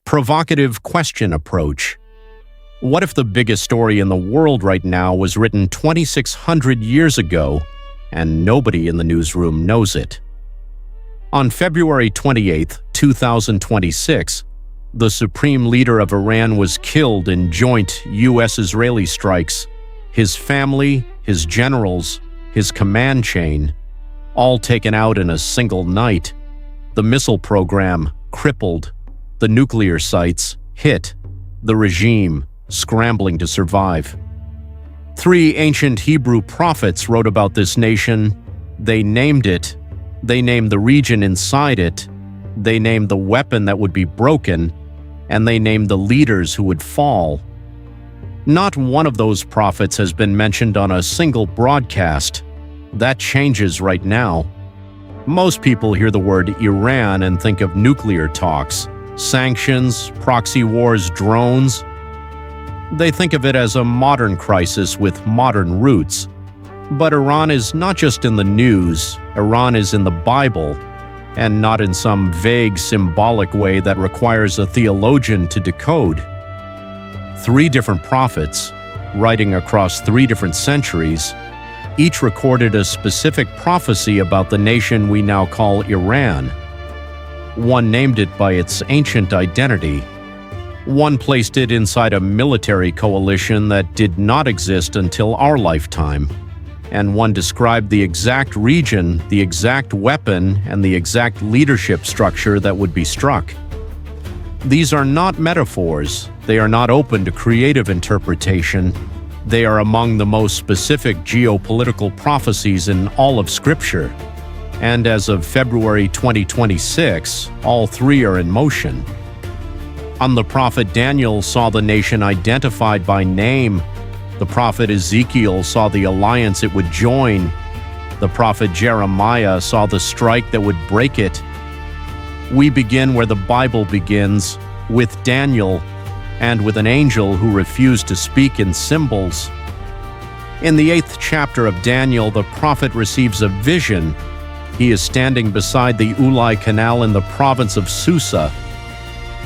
Provocative question approach. What if the biggest story in the world right now was written 2,600 years ago and nobody in the newsroom knows it? On February 28, 2026, the supreme leader of Iran was killed in joint U.S.-Israeli strikes. His family, his generals, his command chain, all taken out in a single night. The missile program crippled. The nuclear sites hit. The regime scrambling to survive. 3 ancient Hebrew prophets wrote about this nation. They named it. They named the region inside it. They named the weapon that would be broken. And they named the leaders who would fall. Not one of those prophets has been mentioned on a single broadcast. That changes right now. Most people hear the word Iran and think of nuclear talks, sanctions, proxy wars, drones. They think of it as a modern crisis with modern roots. But Iran is not just in the news, Iran is in the Bible, and not in some vague symbolic way that requires a theologian to decode. 3 different prophets, writing across 3 different centuries, each recorded a specific prophecy about the nation we now call Iran. One named it by its ancient identity. One placed it inside a military coalition that did not exist until our lifetime. And one described the exact region, the exact weapon, and the exact leadership structure that would be struck. These are not metaphors. They are not open to creative interpretation. They are among the most specific geopolitical prophecies in all of Scripture. And as of February 2026, all 3 are in motion. The prophet Daniel saw the nation identified by name. The prophet Ezekiel saw the alliance it would join. The prophet Jeremiah saw the strike that would break it. We begin where the Bible begins, with Daniel, and with an angel who refused to speak in symbols. In the 8th chapter of Daniel, the prophet receives a vision. He is standing beside the Ulai Canal in the province of Susa.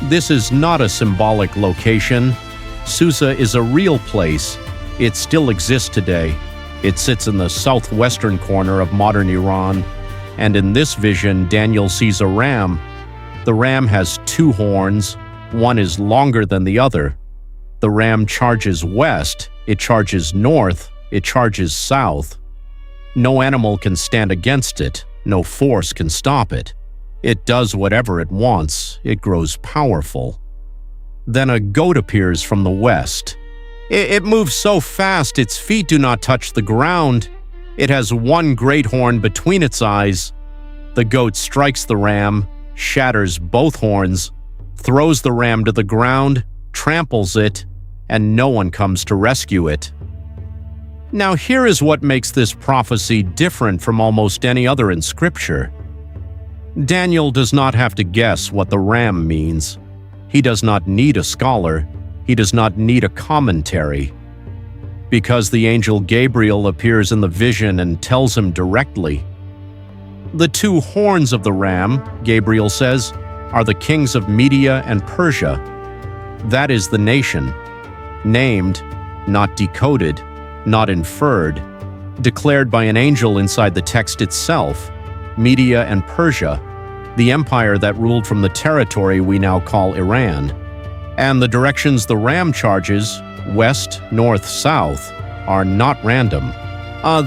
This is not a symbolic location. Susa is a real place. It still exists today. It sits in the southwestern corner of modern Iran. And in this vision, Daniel sees a ram. The ram has 2 horns. One is longer than the other. The ram charges west, it charges north, it charges south. No animal can stand against it. No force can stop it. It does whatever it wants. It grows powerful. Then a goat appears from the west. It moves so fast its feet do not touch the ground. It has 1 great horn between its eyes. The goat strikes the ram, shatters both horns, throws the ram to the ground, tramples it, and no one comes to rescue it. Now here is what makes this prophecy different from almost any other in Scripture. Daniel does not have to guess what the ram means. He does not need a scholar. He does not need a commentary. Because the angel Gabriel appears in the vision and tells him directly. The 2 horns of the ram, Gabriel says, are the kings of Media and Persia. That is the nation. Named, not decoded, not inferred, declared by an angel inside the text itself. Media and Persia, the empire that ruled from the territory we now call Iran. And the directions the ram charges, west, north, south, are not random.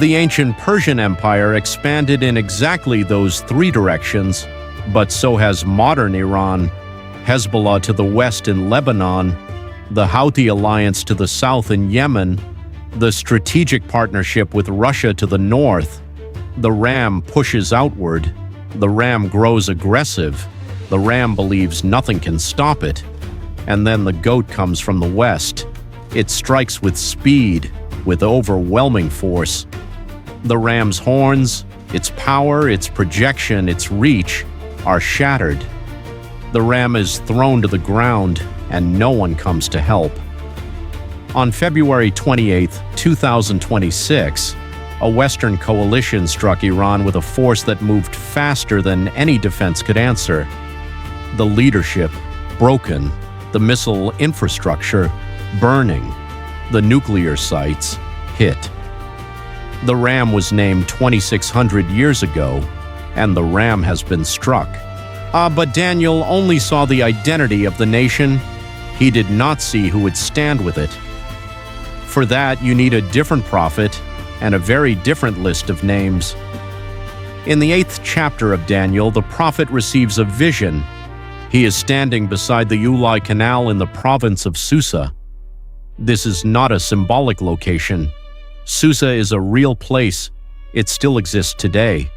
The ancient Persian Empire expanded in exactly those 3 directions, but so has modern Iran, Hezbollah to the west in Lebanon, the Houthi alliance to the south in Yemen, the strategic partnership with Russia to the north. The ram pushes outward. The ram grows aggressive. The ram believes nothing can stop it. And then the goat comes from the west. It strikes with speed, with overwhelming force. The ram's horns, its power, its projection, its reach, are shattered. The ram is thrown to the ground, and no one comes to help. On February 28, 2026, a Western coalition struck Iran with a force that moved faster than any defense could answer. The leadership, broken, the missile infrastructure burning, the nuclear sites hit. The ram was named 2,600 years ago, and the ram has been struck. But Daniel only saw the identity of the nation. He did not see who would stand with it. For that, you need a different prophet and a very different list of names. In the 8th chapter of Daniel, the prophet receives a vision. He is standing beside the Ulai Canal in the province of Susa. This is not a symbolic location. Susa is a real place. It still exists today.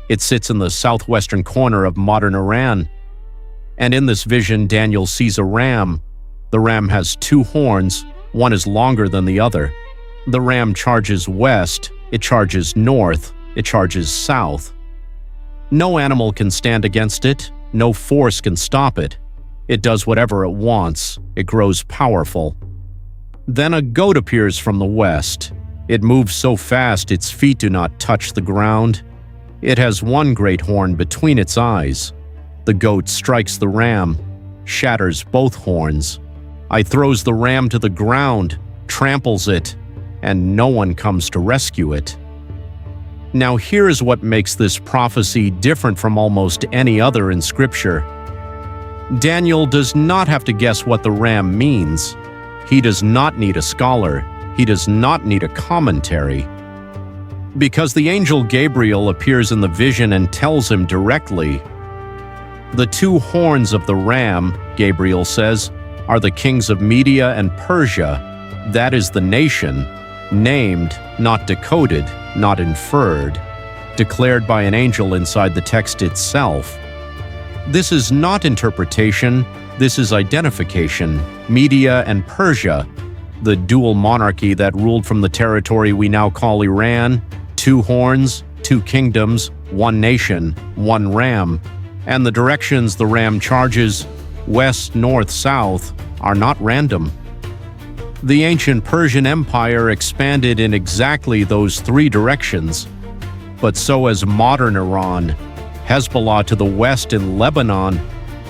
It sits in the southwestern corner of modern Iran. And in this vision, Daniel sees a ram. The ram has 2 horns. One is longer than the other. The ram charges west, it charges north, it charges south. No animal can stand against it, no force can stop it. It does whatever it wants, it grows powerful. Then a goat appears from the west. It moves so fast its feet do not touch the ground. It has one great horn between its eyes. The goat strikes the ram, shatters both horns. It throws the ram to the ground, tramples it, and no one comes to rescue it. Now here is what makes this prophecy different from almost any other in Scripture. Daniel does not have to guess what the ram means. He does not need a scholar. He does not need a commentary. Because the angel Gabriel appears in the vision and tells him directly. The 2 horns of the ram, Gabriel says, are the kings of Media and Persia. That is the nation, named, not decoded, not inferred, declared by an angel inside the text itself. This is not interpretation, this is identification. Media and Persia, the dual monarchy that ruled from the territory we now call Iran, 2 horns, 2 kingdoms, 1 nation, 1 ram, and the directions the ram charges, west, north, south, are not random. The ancient Persian Empire expanded in exactly those 3 directions, but so has modern Iran, Hezbollah to the west in Lebanon,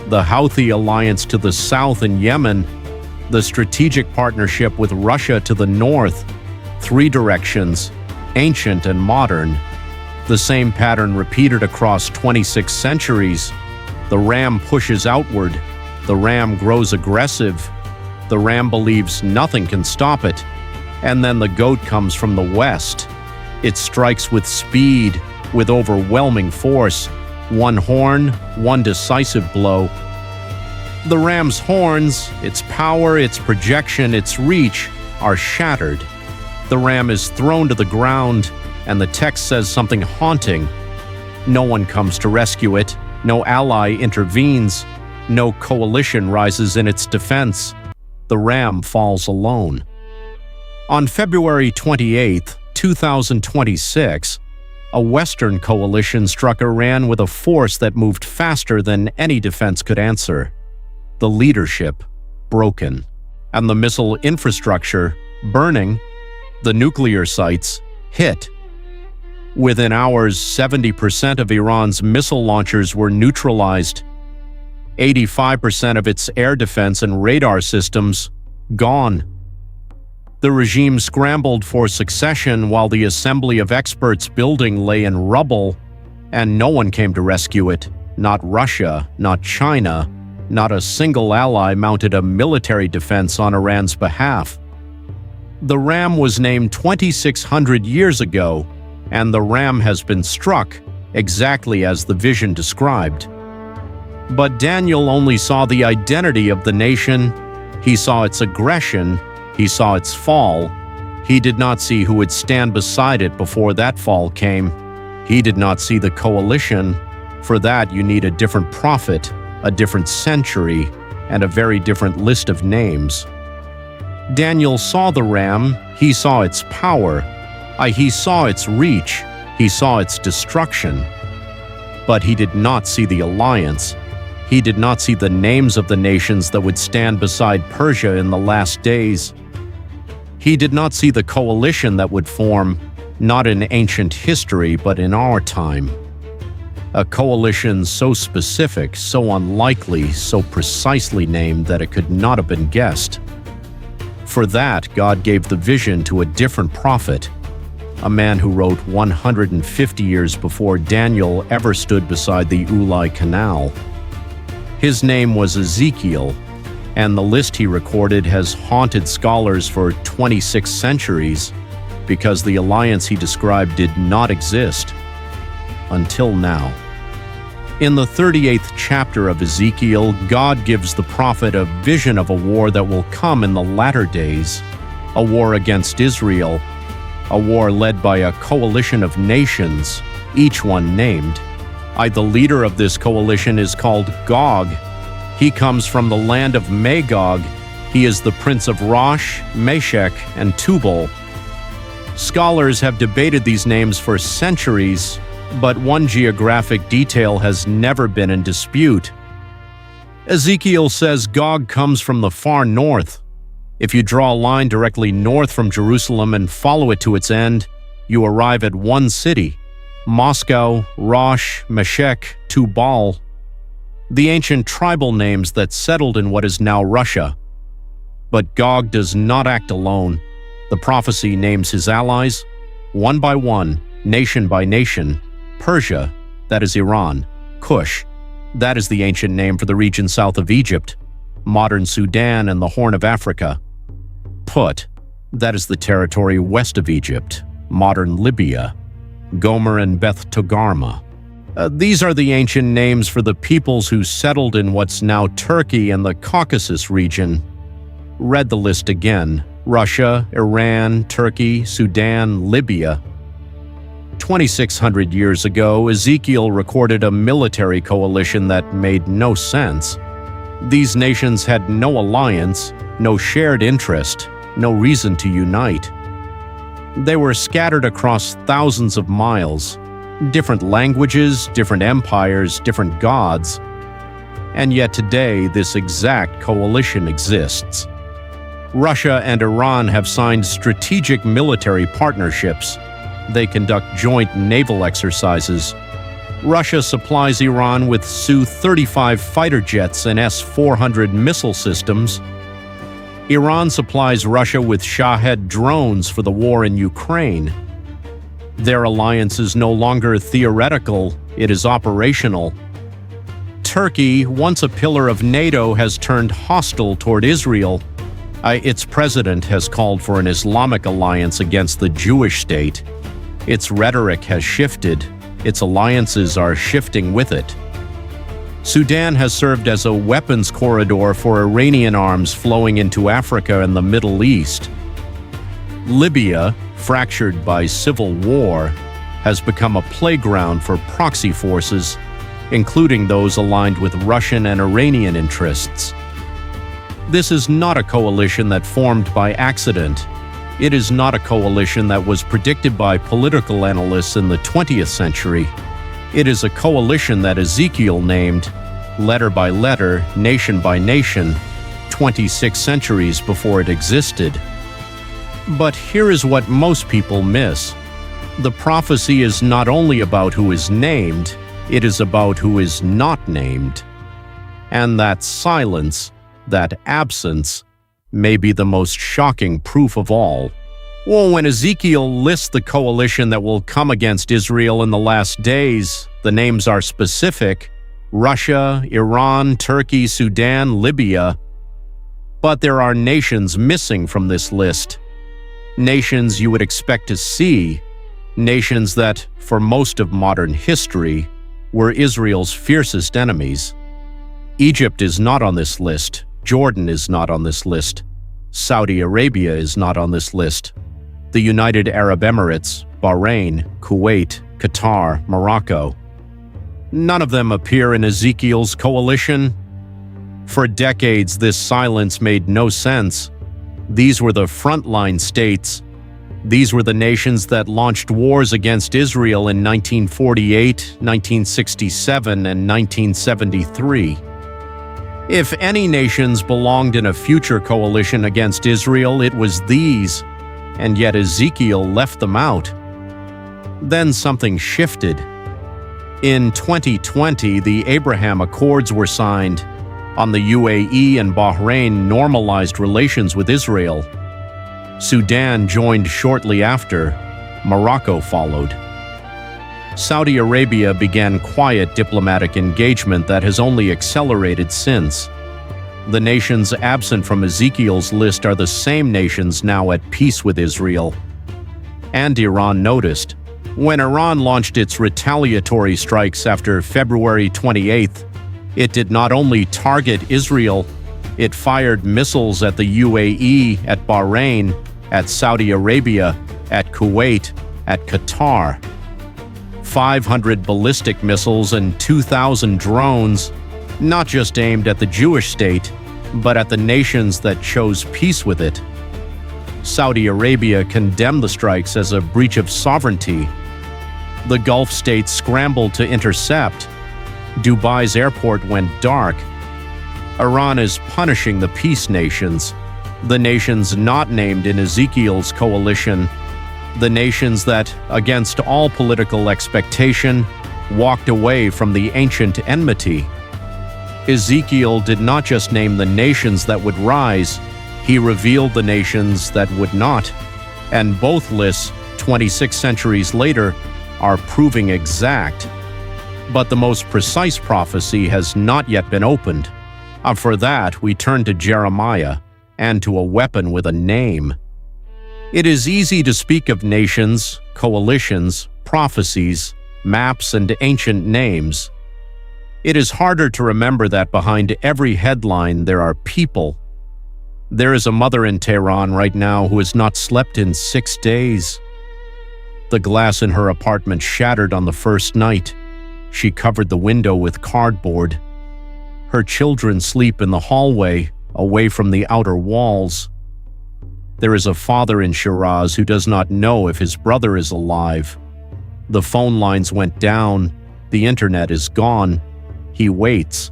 the Houthi alliance to the south in Yemen, the strategic partnership with Russia to the north. 3 directions, ancient and modern. The same pattern repeated across 26 centuries. The ram pushes outward. The ram grows aggressive. The ram believes nothing can stop it. And then the goat comes from the west. It strikes with speed, with overwhelming force. 1 horn, 1 decisive blow. The ram's horns, its power, its projection, its reach, are shattered. The ram is thrown to the ground, and the text says something haunting. No one comes to rescue it. No ally intervenes. No coalition rises in its defense. The ram falls alone. On February 28, 2026, a Western coalition struck Iran with a force that moved faster than any defense could answer. The leadership broken, and the missile infrastructure burning. The nuclear sites hit. Within hours, 70% of Iran's missile launchers were neutralized. 85% of its air defense and radar systems gone. The regime scrambled for succession while the assembly of experts building lay in rubble, and no one came to rescue it. Not Russia, not China, not a single ally mounted a military defense on Iran's behalf. The ram was named 2,600 years ago, and the ram has been struck exactly as the vision described. But Daniel only saw the identity of the nation. He saw its aggression. He saw its fall. He did not see who would stand beside it before that fall came. He did not see the coalition. For that, you need a different prophet, a different century, and a very different list of names. Daniel saw the ram. He saw its power. He saw its reach. He saw its destruction. But he did not see the alliance. He did not see the names of the nations that would stand beside Persia in the last days. He did not see the coalition that would form, not in ancient history, but in our time. A coalition so specific, so unlikely, so precisely named that it could not have been guessed. For that, God gave the vision to a different prophet, a man who wrote 150 years before Daniel ever stood beside the Ulai Canal. His name was Ezekiel, and the list he recorded has haunted scholars for 26 centuries because the alliance he described did not exist until now. In the 38th chapter of Ezekiel, God gives the prophet a vision of a war that will come in the latter days, a war against Israel, a war led by a coalition of nations, each one named. The leader of this coalition is called Gog. He comes from the land of Magog. He is the prince of Rosh, Meshech, and Tubal. Scholars have debated these names for centuries, but one geographic detail has never been in dispute. Ezekiel says Gog comes from the far north. If you draw a line directly north from Jerusalem and follow it to its end, you arrive at one city, Moscow, Rosh, Meshech, Tubal, the ancient tribal names that settled in what is now Russia. But Gog does not act alone. The prophecy names his allies, one by one, nation by nation. Persia, that is Iran. Cush, that is the ancient name for the region south of Egypt, modern Sudan and the Horn of Africa. Put, that is the territory west of Egypt, modern Libya. Gomer and Beth Togarmah. These are the ancient names for the peoples who settled in what's now Turkey and the Caucasus region. Read the list again: Russia, Iran, Turkey, Sudan, Libya. 2,600 years ago, Ezekiel recorded a military coalition that made no sense. These nations had no alliance, no shared interest, no reason to unite. They were scattered across thousands of miles, different languages, different empires, different gods. And yet today, this exact coalition exists. Russia and Iran have signed strategic military partnerships. They conduct joint naval exercises. Russia supplies Iran with Su-35 fighter jets and S-400 missile systems. Iran supplies Russia with Shahed drones for the war in Ukraine. Their alliance is no longer theoretical, it is operational. Turkey, once a pillar of NATO, has turned hostile toward Israel. Its president has called for an Islamic alliance against the Jewish state. Its rhetoric has shifted. Its alliances are shifting with it. Sudan has served as a weapons corridor for Iranian arms flowing into Africa and the Middle East. Libya, fractured by civil war, has become a playground for proxy forces, including those aligned with Russian and Iranian interests. This is not a coalition that formed by accident. It is not a coalition that was predicted by political analysts in the 20th century. It is a coalition that Ezekiel named, letter by letter, nation by nation, 26 centuries before it existed. But here is what most people miss. The prophecy is not only about who is named, it is about who is not named. And that silence, that absence, may be the most shocking proof of all. Well, when Ezekiel lists the coalition that will come against Israel in the last days, the names are specific: Russia, Iran, Turkey, Sudan, Libya. But there are nations missing from this list. Nations you would expect to see, nations that, for most of modern history, were Israel's fiercest enemies. Egypt is not on this list. Jordan is not on this list. Saudi Arabia is not on this list. The United Arab Emirates, Bahrain, Kuwait, Qatar, Morocco. None of them appear in Ezekiel's coalition. For decades, this silence made no sense. These were the frontline states. These were the nations that launched wars against Israel in 1948, 1967, and 1973. If any nations belonged in a future coalition against Israel, it was these, and yet Ezekiel left them out. Then something shifted. In 2020, the Abraham Accords were signed. On the UAE and Bahrain normalized relations with Israel. Sudan joined shortly after. Morocco followed. Saudi Arabia began quiet diplomatic engagement that has only accelerated since. The nations absent from Ezekiel's list are the same nations now at peace with Israel. And Iran noticed. When Iran launched its retaliatory strikes after February 28th, it did not only target Israel, it fired missiles at the UAE, at Bahrain, at Saudi Arabia, at Kuwait, at Qatar. 500 ballistic missiles and 2,000 drones, not just aimed at the Jewish state, but at the nations that chose peace with it. Saudi Arabia condemned the strikes as a breach of sovereignty. The Gulf states scrambled to intercept. Dubai's airport went dark. Iran is punishing the peace nations, the nations not named in Ezekiel's coalition, the nations that, against all political expectation, walked away from the ancient enmity. Ezekiel did not just name the nations that would rise, he revealed the nations that would not, and both lists, 26 centuries later, are proving exact. But the most precise prophecy has not yet been opened. For that, we turn to Jeremiah, and to a weapon with a name. It is easy to speak of nations, coalitions, prophecies, maps, and ancient names. It is harder to remember that behind every headline there are people. There is a mother in Tehran right now who has not slept in 6 days. The glass in her apartment shattered on the first night. She covered the window with cardboard. Her children sleep in the hallway, away from the outer walls. There is a father in Shiraz who does not know if his brother is alive. The phone lines went down. The internet is gone. He waits.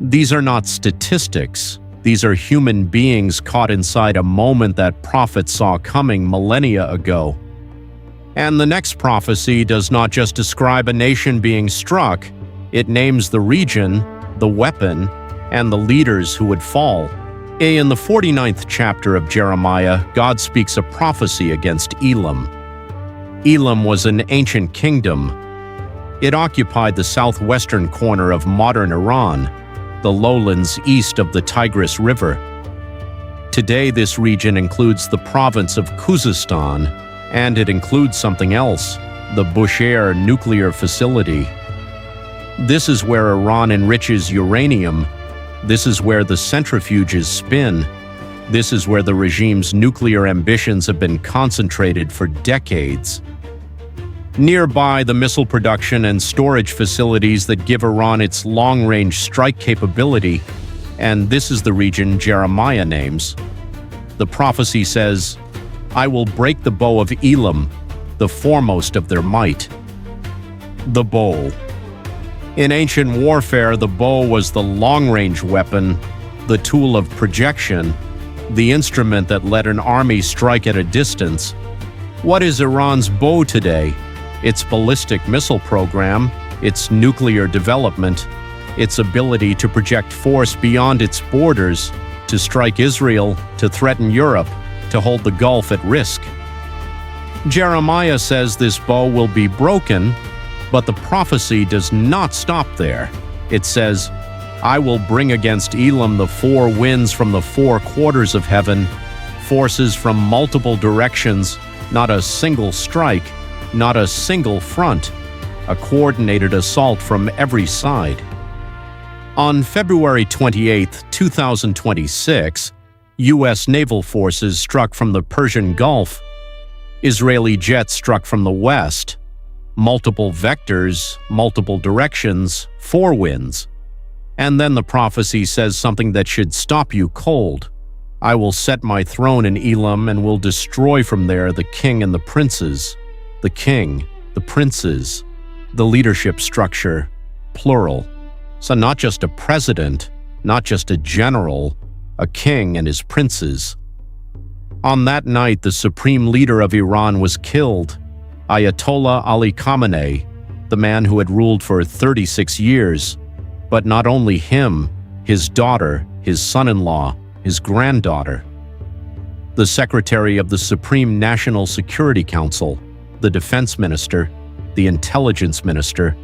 These are not statistics. These are human beings caught inside a moment that prophets saw coming millennia ago. And the next prophecy does not just describe a nation being struck, it names the region, the weapon, and the leaders who would fall. In the 49th chapter of Jeremiah, God speaks a prophecy against Elam. Elam was an ancient kingdom. It occupied the southwestern corner of modern Iran, the lowlands east of the Tigris River. Today, this region includes the province of Khuzestan, and it includes something else, the Bushehr nuclear facility. This is where Iran enriches uranium. This is where the centrifuges spin. This is where the regime's nuclear ambitions have been concentrated for decades. Nearby, the missile production and storage facilities that give Iran its long-range strike capability, and this is the region Jeremiah names. The prophecy says, "I will break the bow of Elam, the foremost of their might." The bow. In ancient warfare, the bow was the long-range weapon, the tool of projection, the instrument that let an army strike at a distance. What is Iran's bow today? Its ballistic missile program, its nuclear development, its ability to project force beyond its borders, to strike Israel, to threaten Europe, to hold the Gulf at risk. Jeremiah says this bow will be broken, but the prophecy does not stop there. It says, "I will bring against Elam the 4 winds from the 4 quarters of heaven, forces from multiple directions, not a single strike, not a single front, a coordinated assault from every side." On February 28, 2026, U.S. naval forces struck from the Persian Gulf. Israeli jets struck from the west. Multiple vectors, multiple directions, 4 winds. And then the prophecy says something that should stop you cold. "I will set my throne in Elam and will destroy from there the king and the princes." The king, the princes, the leadership structure, plural. So not just a president, not just a general, a king and his princes. On that night, the supreme leader of Iran was killed, Ayatollah Ali Khamenei, the man who had ruled for 36 years, but not only him, his daughter, his son-in-law, his granddaughter. The Secretary of the Supreme National Security Council, the Defense Minister, the Intelligence Minister,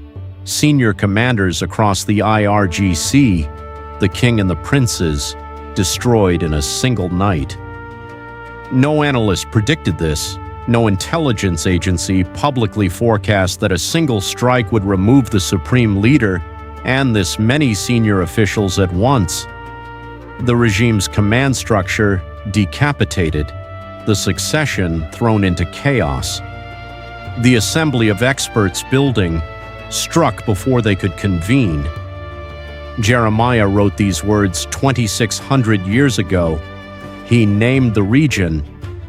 senior commanders across the IRGC, the king and the princes, destroyed in a single night. No analyst predicted this. No intelligence agency publicly forecast that a single strike would remove the supreme leader and this many senior officials at once. The regime's command structure decapitated, the succession thrown into chaos. The assembly of experts building struck before they could convene. Jeremiah wrote these words 2,600 years ago. He named the region.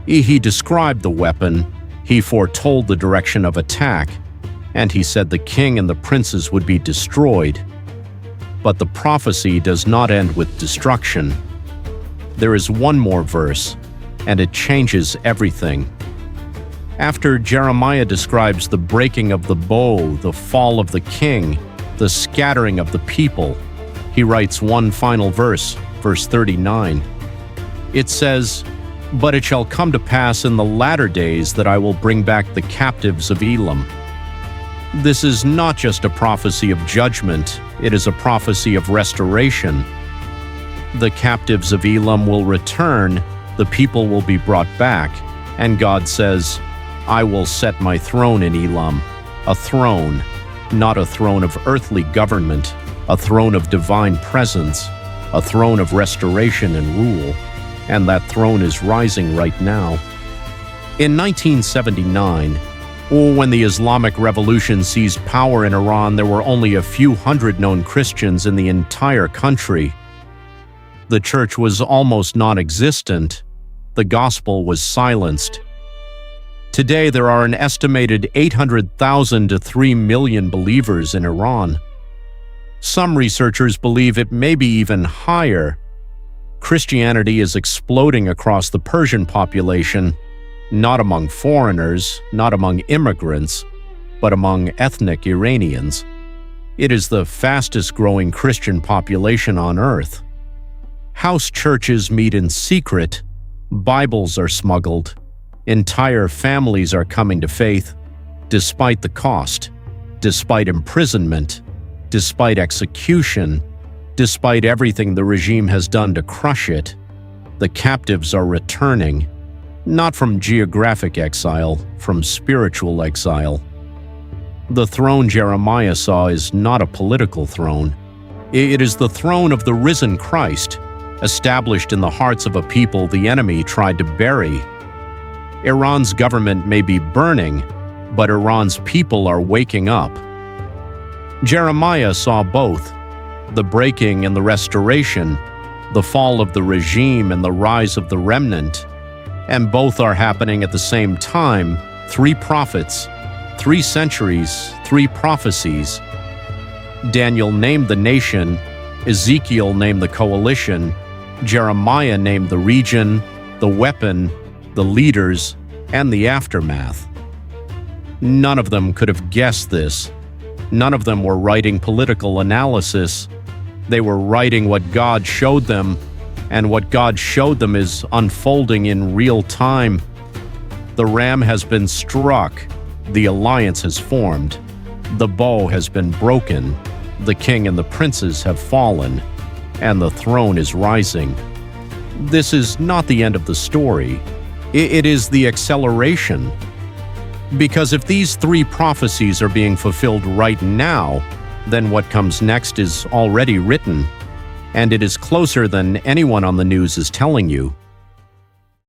He described the weapon. He foretold the direction of attack. And he said the king and the princes would be destroyed. But the prophecy does not end with destruction. There is one more verse, and it changes everything. After Jeremiah describes the breaking of the bow, the fall of the king, the scattering of the people, he writes one final verse, verse 39. It says, "But it shall come to pass in the latter days that I will bring back the captives of Elam." This is not just a prophecy of judgment, it is a prophecy of restoration. The captives of Elam will return, the people will be brought back, and God says, "I will set my throne in Elam," a throne, not a throne of earthly government, a throne of divine presence, a throne of restoration and rule, and that throne is rising right now. In 1979, when the Islamic Revolution seized power in Iran, there were only a few hundred known Christians in the entire country. The church was almost non-existent. The gospel was silenced. Today, there are an estimated 800,000 to 3 million believers in Iran. Some researchers believe it may be even higher. Christianity is exploding across the Persian population, not among foreigners, not among immigrants, but among ethnic Iranians. It is the fastest-growing Christian population on earth. House churches meet in secret, Bibles are smuggled, entire families are coming to faith, despite the cost, despite imprisonment, despite execution, despite everything the regime has done to crush it. The captives are returning, not from geographic exile, from spiritual exile. The throne Jeremiah saw is not a political throne. It is the throne of the risen Christ, established in the hearts of a people the enemy tried to bury. Iran's government may be burning, but Iran's people are waking up. Jeremiah saw both, the breaking and the restoration, the fall of the regime and the rise of the remnant. And both are happening at the same time. 3 prophets, 3 centuries, 3 prophecies. Daniel named the nation, Ezekiel named the coalition, Jeremiah named the region, the weapon, the leaders, and the aftermath. None of them could have guessed this. None of them were writing political analysis. They were writing what God showed them, and what God showed them is unfolding in real time. The ram has been struck, the alliance has formed, the bow has been broken, the king and the princes have fallen, and the throne is rising. This is not the end of the story. It is the acceleration. Because if these 3 prophecies are being fulfilled right now, then what comes next is already written, and it is closer than anyone on the news is telling you.